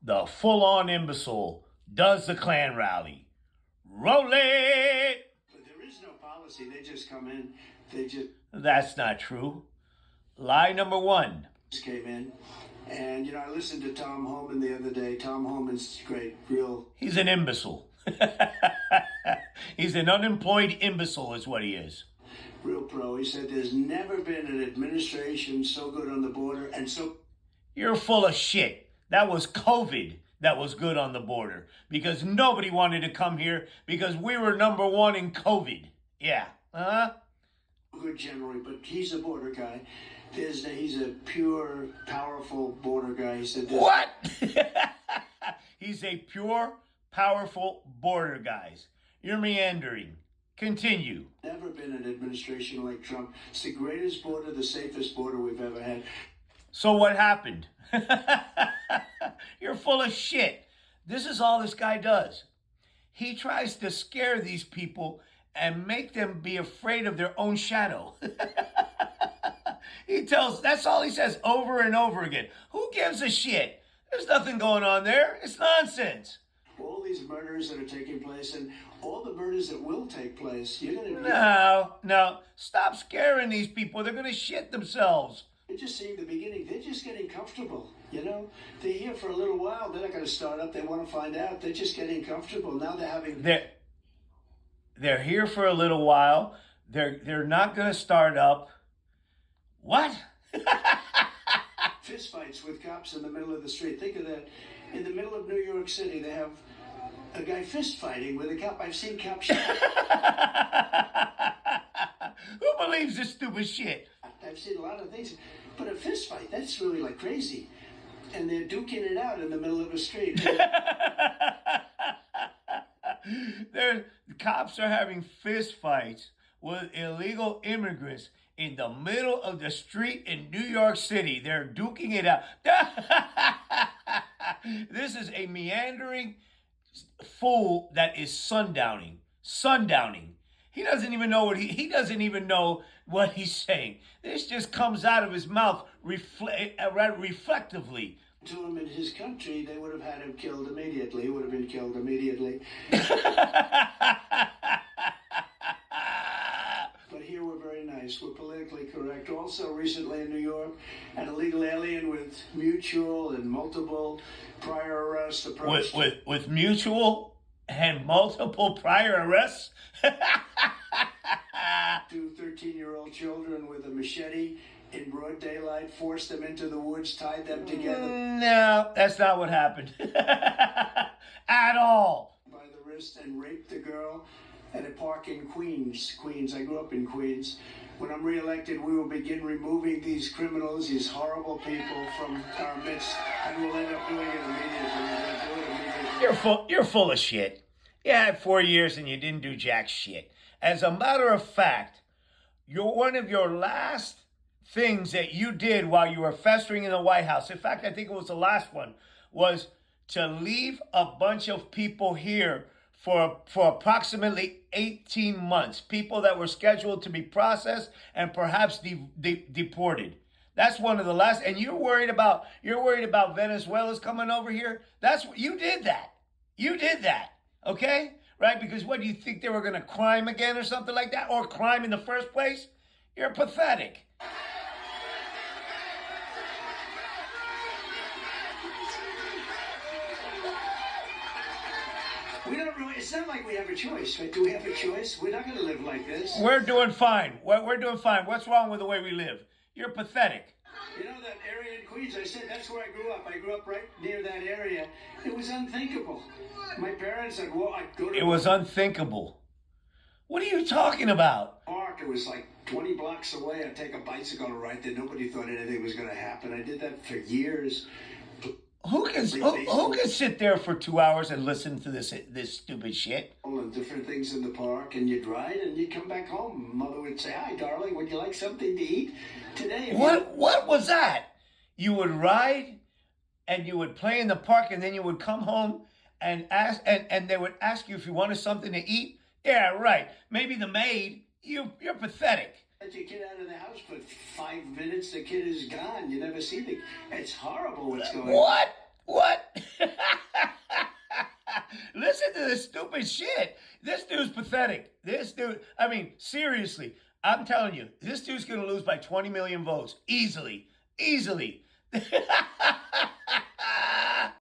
The full-on imbecile does the Klan rally. Roll it! But there is no policy. They just come in. They just That's not true. Lie number one. came in. And, I listened to Tom Homan the other day. Tom Homan's great, real. He's an imbecile. He's an unemployed imbecile is what he is. Real pro. He said there's never been an administration so good on the border and so... You're full of shit. That was COVID that was good on the border because nobody wanted to come here because we were number one in COVID. Yeah. Good generally, but he's a border guy. He's a pure, powerful border guy. He said what? He's a pure, powerful border guy. You're meandering. Continue. Never been an administration like Trump. It's the greatest border, the safest border we've ever had. So what happened? You're full of shit. This is all this guy does. He tries to scare these people and make them be afraid of their own shadow. That's all he says over and over again. Who gives a shit? There's nothing going on there. It's nonsense. All these murders that are taking place and all the murders that will take place, you're going to... No. Stop scaring these people. They're going to shit themselves. You're just seeing the beginning. They're just getting comfortable, They're here for a little while. They're not going to start up. They want to find out. They're just getting comfortable. Now they're having... They're here for a little while. They're not going to start up. What? Fist fights with cops in the middle of the street. Think of that. In the middle of New York City, they have a guy fist fighting with a cop. I've seen cops shot. Who believes this stupid shit? I've seen a lot of things. But a fist fight, that's really like crazy. And they're duking it out in the middle of a street. The cops are having fist fights with illegal immigrants in the middle of the street in New York City. They're duking it out. This is a meandering fool that is sundowning. He doesn't even know he doesn't even know what he's saying. This just comes out of his mouth reflectively. To him in his country, they would have had him killed immediately. He would have been killed immediately. But here we're very nice. We're politically correct. Also, recently in New York, an illegal alien with mutual and multiple prior arrests approached. With mutual and multiple prior arrests? Two 13-year-old children with a machete in broad daylight, forced them into the woods, tied them together. No, that's not what happened. At all. By the wrist and raped the girl at a park in Queens. I grew up in Queens. When I'm reelected, we will begin removing these criminals, these horrible people from our midst, and we'll end up doing it immediately. You're full of shit. You had 4 years and you didn't do jack shit. As a matter of fact, one of your last things that you did while you were festering in the White House, in fact, I think it was the last one, was to leave a bunch of people here for approximately 18 months. People that were scheduled to be processed and perhaps deported. That's one of the last. And you're worried about Venezuela's coming over here. You did that. Okay? Right? Because what, do you think they were going to crime again or something like that? Or crime in the first place? You're pathetic. It's not like we have a choice. Right? Do we have a choice? We're not going to live like this. We're doing fine. We're doing fine. What's wrong with the way we live? You're pathetic. That area in Queens, I said, that's where I grew up. I grew up right near that area. It was unthinkable. My parents, I'd go to... It was unthinkable. What are you talking about? Park. It was like 20 blocks away. I'd take a bicycle to ride there. Nobody thought anything was going to happen. I did that for years. Who can sit there for 2 hours and listen to this stupid shit? And different things in the park, and you'd ride, and you'd come back home. Mother would say, "Hi, darling, would you like something to eat today?" What was that? You would ride, and you would play in the park, and then you would come home and ask, and they would ask you if you wanted something to eat. Yeah, right. Maybe the maid. You're pathetic. Let your kid out of the house for 5 minutes, the kid is gone. You never see it's horrible what's going on. What? to this stupid shit. This dude's pathetic. This dude, I mean, seriously, I'm telling you, this dude's going to lose by 20 million votes. Easily. Easily.